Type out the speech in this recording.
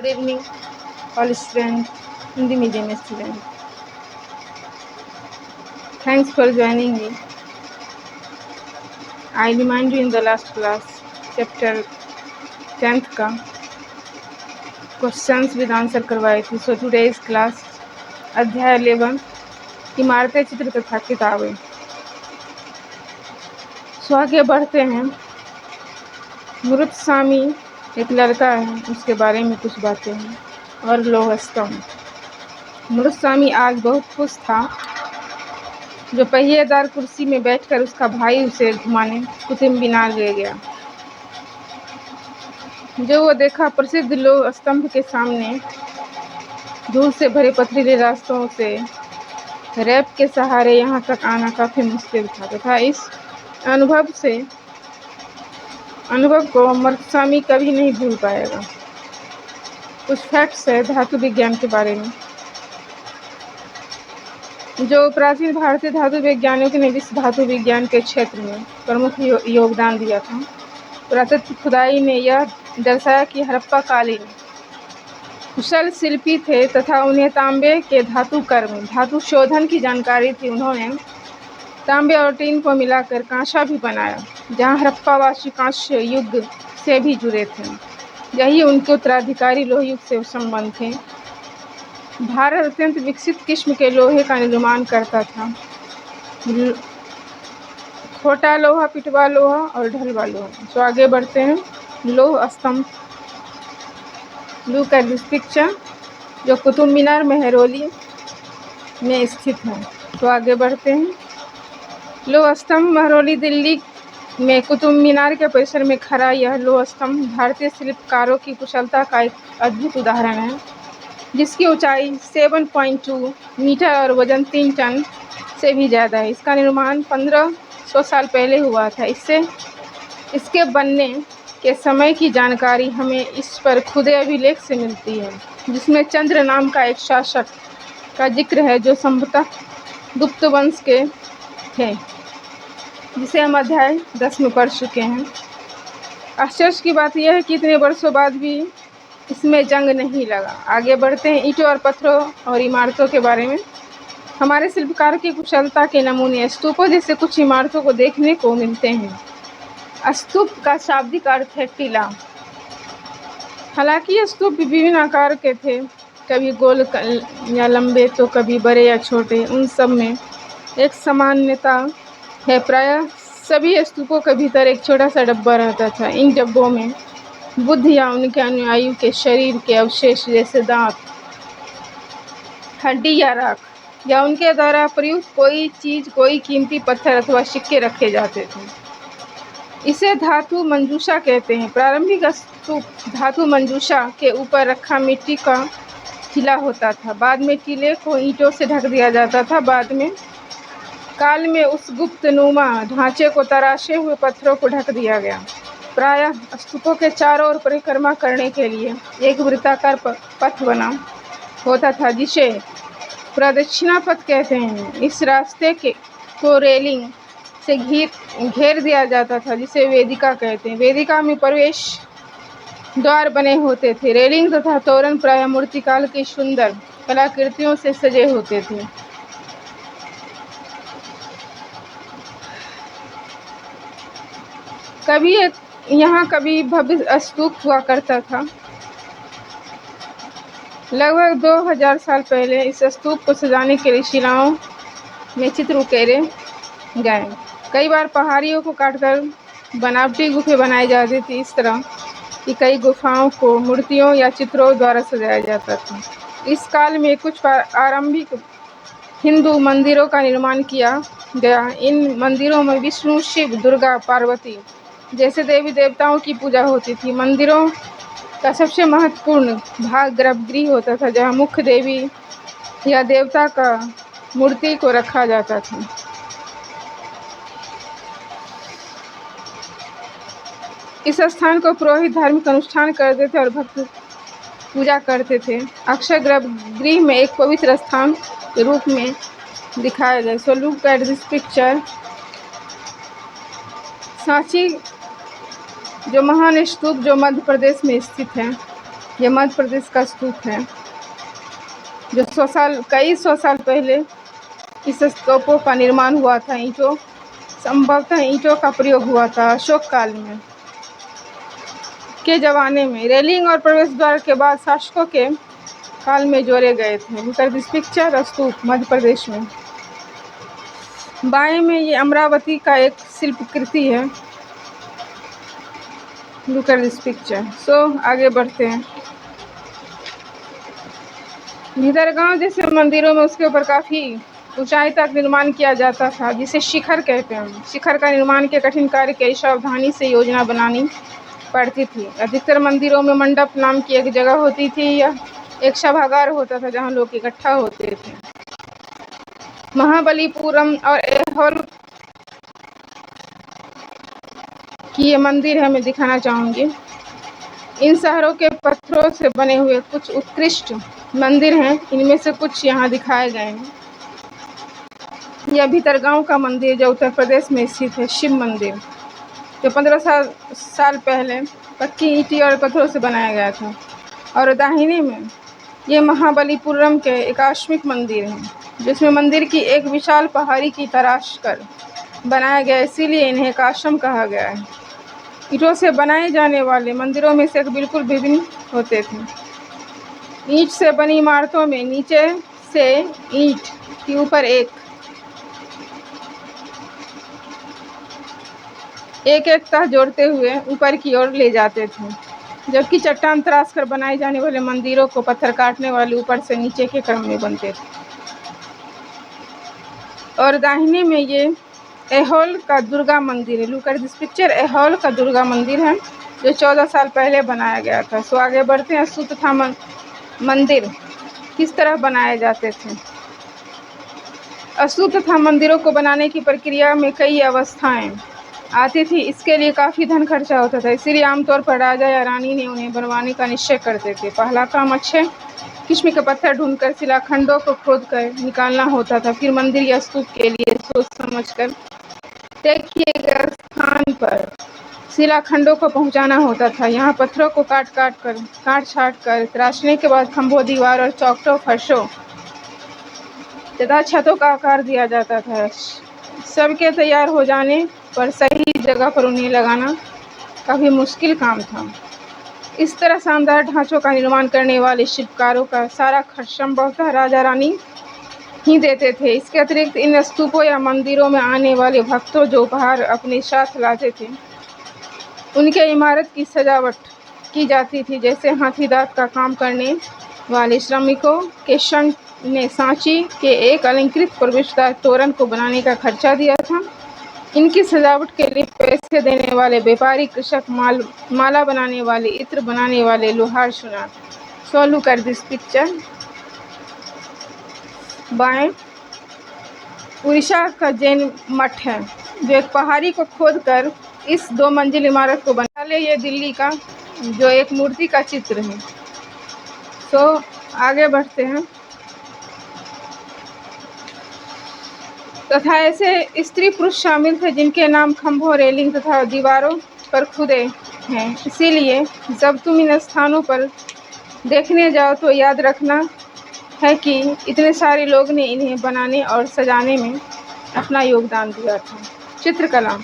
Good evening, all students, Hindi medium students. Thanks for joining me. I remind you in the last class, chapter 10th का questions with answer करवाई थी. So today's class अध्याय 11 इमारतें, चित्र तथा किताबें. सो आगे बढ़ते हैं. मुरुत्सामी एक लड़का है, उसके बारे में कुछ बातें हैं. और लौह स्तंभ. मुरुत्सामी आज बहुत खुश था जो पहिएदार कुर्सी में बैठकर उसका भाई उसे घुमाने कुतुब मीनार ले गया. जो वो देखा, प्रसिद्ध लौह स्तंभ के सामने धूल से भरे पथरीले रास्तों से रैप के सहारे यहाँ तक आना काफी मुश्किल था तथा इस अनुभव को मुरुत्सामी कभी नहीं भूल पाएगा. कुछ फैक्ट्स है धातु विज्ञान के बारे में. जो प्राचीन भारतीय धातु वैज्ञानिकों ने विश्व धातु विज्ञान के क्षेत्र में प्रमुख योगदान दिया था. पुरातत्व खुदाई ने यह दर्शाया कि हड़प्पा कालीन कुशल शिल्पी थे तथा उन्हें तांबे के धातु शोधन की जानकारी थी. उन्होंने तांबे और टीन को मिलाकर कांसा भी बनाया, जहां हड़प्पावासी कांस्य युग से भी जुड़े थे. यही उनके उत्तराधिकारी लोह युग से संबंध थे. भारत अत्यंत विकसित किस्म के लोहे का निर्माण करता था. खोटा लोहा, पिटवा लोहा और ढलवा लोहा. तो आगे बढ़ते हैं. लौह स्तंभ. लुक एट दिस पिक्चर, जो कुतुब मीनार मेहरौली में स्थित है. तो आगे बढ़ते हैं. लौह स्तंभ मेहरौली दिल्ली में कुतुब मीनार के परिसर में खड़ा यह लौह स्तंभ भारतीय शिल्पकारों की कुशलता का एक अद्भुत उदाहरण है, जिसकी ऊंचाई 7.2 मीटर और वजन 3 टन से भी ज़्यादा है. इसका निर्माण 1500 साल पहले हुआ था. इसके बनने के समय की जानकारी हमें इस पर खुदे अभिलेख से मिलती है, जिसमें चंद्र नाम का एक शासक का जिक्र है जो संभवतः गुप्त वंश के थे, जिसे हम अध्याय 10 में पढ़ चुके हैं. आश्चर्य की बात यह है कि इतने वर्षों बाद भी इसमें जंग नहीं लगा. आगे बढ़ते हैं. ईंटों और पत्थरों और इमारतों के बारे में. हमारे शिल्पकार की कुशलता के नमूने स्तूपों जैसे कुछ इमारतों को देखने को मिलते हैं. स्तूप का शाब्दिक अर्थ है टीला. हालांकि ये स्तूप विभिन्न आकार के थे, कभी गोल या लंबे तो कभी बड़े या छोटे. उन सब में एक सामान्यता है, प्रायः सभी स्तूपों के भीतर एक छोटा सा डब्बा रहता था. इन डब्बों में बुद्ध या उनके अनुयायियों के शरीर के अवशेष जैसे दांत, हड्डी या राख, या उनके द्वारा प्रयुक्त कोई चीज, कोई कीमती पत्थर अथवा सिक्के रखे जाते थे. इसे धातु मंजूषा कहते हैं. प्रारंभिक स्तूप धातु मंजूषा के ऊपर रखा मिट्टी का टीला होता था. बाद में टीले को ईंटों से ढक दिया जाता था. बाद में काल में उस गुप्तनुमा ढांचे को तराशे हुए पत्थरों को ढक दिया गया. प्रायः स्तूपों के चारों ओर परिक्रमा करने के लिए एक वृत्ताकार पथ बना होता था, जिसे प्रदक्षिणा पथ कहते हैं. इस रास्ते को रेलिंग से घेर दिया जाता था, जिसे वेदिका कहते हैं. वेदिका में प्रवेश द्वार बने होते थे. रेलिंग तथा तोरण प्रायः मूर्तिकाल की सुंदर कलाकृतियों से सजे होते थे. कभी भव्य स्तूप हुआ करता था. लगभग 2000 साल पहले इस स्तूप को सजाने के लिए शिलाओं में चित्र उकेरे गए. कई बार पहाड़ियों को काटकर बनावटी गुफे बनाई जाती थी. इस तरह की कई गुफाओं को मूर्तियों या चित्रों द्वारा सजाया जाता था. इस काल में कुछ आरंभिक हिंदू मंदिरों का निर्माण किया गया. इन मंदिरों में विष्णु, शिव, दुर्गा, पार्वती जैसे देवी देवताओं की पूजा होती थी. मंदिरों का सबसे महत्वपूर्ण भाग गर्भगृह होता था, जहां मुख्य देवी या देवता का मूर्ति को रखा जाता था. इस स्थान को पुरोहित धार्मिक अनुष्ठान करते थे और भक्त पूजा करते थे. अक्सर गर्भगृह में एक पवित्र स्थान के रूप में दिखाया गया. So look at this picture. Sanchi जो महान स्तूप जो मध्य प्रदेश में स्थित है, ये मध्य प्रदेश का स्तूप है जो कई सौ साल पहले इस स्तूपों का निर्माण हुआ था। संभवतः ईंटों का प्रयोग हुआ था अशोक काल में के ज़माने में। रेलिंग और प्रवेश द्वार के बाद शासकों के काल में जोड़े गए थे। लुक एट दिस पिक्चर, स्तूप मध्य प्रदेश में। बाएं में ये अमरावती का एक शिल्पकृति है। Look at this picture. So आगे बढ़ते हैं। भीतरगांव जैसे मंदिरों में उसके ऊपर काफ़ी ऊंचाई तक निर्माण किया जाता था, जिसे शिखर कहते हैं। शिखर का निर्माण के कठिन कार्य कई सावधानी से योजना बनानी पड़ती थी। अधिकतर मंदिरों में मंडप नाम की एक जगह होती थी या एक सभागार होता था जहां लोग इकट्ठा होते थे। महाबलीपुरम और ऐहोल की ये मंदिर है, मैं दिखाना चाहूँगी। इन शहरों के पत्थरों से बने हुए कुछ उत्कृष्ट मंदिर हैं, इनमें से कुछ यहाँ दिखाए गए हैं। यह भीतरगांव का मंदिर जो उत्तर प्रदेश में स्थित है, शिव मंदिर, जो 15 साल पहले पक्की ईंटी और पत्थरों से बनाया गया था। और दाहिने में ये महाबलीपुरम के एकाश्मिक मंदिर हैं, जिसमें मंदिर की एक विशाल पहाड़ी की तराश कर बनाया गया, इसीलिए इन्हें एकाश्रम कहा गया है। ईंटों से बनाए जाने वाले मंदिरों में से एक बिल्कुल विभिन्न होते थे। ईंट से बनी इमारतों में नीचे से ईंट के ऊपर एक तह जोड़ते हुए ऊपर की ओर ले जाते थे, जबकि चट्टान तराश कर बनाए जाने वाले मंदिरों को पत्थर काटने वाले ऊपर से नीचे के क्रम में बनते थे। और दाहिने में ये ऐहोल का दुर्गा मंदिर है। Look at this picture. Aihole का दुर्गा मंदिर है जो 14 साल पहले बनाया गया था। सो आगे बढ़ते हैं। स्तूप मंदिर किस तरह बनाए जाते थे? स्तूप तथा मंदिरों को बनाने की प्रक्रिया में कई अवस्थाएं आती थी। इसके लिए काफ़ी धन खर्चा होता था, इसीलिए आमतौर पर राजा या रानी ने उन्हें बनवाने का निश्चय करते थे। पहला काम अच्छे किस्म के पत्थर ढूंढकर शिलाखंडों को खोद कर निकालना होता था। फिर मंदिर या स्तूप के लिए सोच समझकर तय किए गए स्थान पर शिलाखंडों को पहुंचाना होता था। यहाँ पत्थरों को काट छाट कर तराशने के बाद खंभों, दीवार और चौखटों, फर्शों तथा छतों का आकार दिया जाता था। सबके तैयार हो जाने पर सही जगह पर उन्हें लगाना काफ़ी मुश्किल काम था। इस तरह शानदार ढांचों का निर्माण करने वाले शिल्पकारों का सारा खर्च संभवतः राजा रानी ही देते थे। इसके अतिरिक्त इन स्तूपों या मंदिरों में आने वाले भक्तों जो उपहार अपने साथ लाते थे, उनके इमारत की सजावट की जाती थी। जैसे हाथी दांत का काम करने वाले श्रमिकों के संघ ने सांची के एक अलंकृत प्रवेशद्वार तोरण को बनाने का खर्चा दिया था। इनकी सजावट के लिए पैसे देने वाले व्यापारी, कृषक, माला बनाने वाले, इत्र बनाने वाले, लोहार, सुनार। So look at this picture. बाएं उड़ीसा का जैन मठ है जो एक पहाड़ी को खोदकर इस 2 मंजिल इमारत को बना। ये दिल्ली का जो एक मूर्ति का चित्र है। सो आगे बढ़ते हैं। तथा ऐसे स्त्री पुरुष शामिल थे जिनके नाम खंभों, रेलिंग तथा दीवारों पर खुदे हैं। इसीलिए जब तुम इन स्थानों पर देखने जाओ तो याद रखना है कि इतने सारे लोग ने इन्हें बनाने और सजाने में अपना योगदान दिया था। चित्रकला।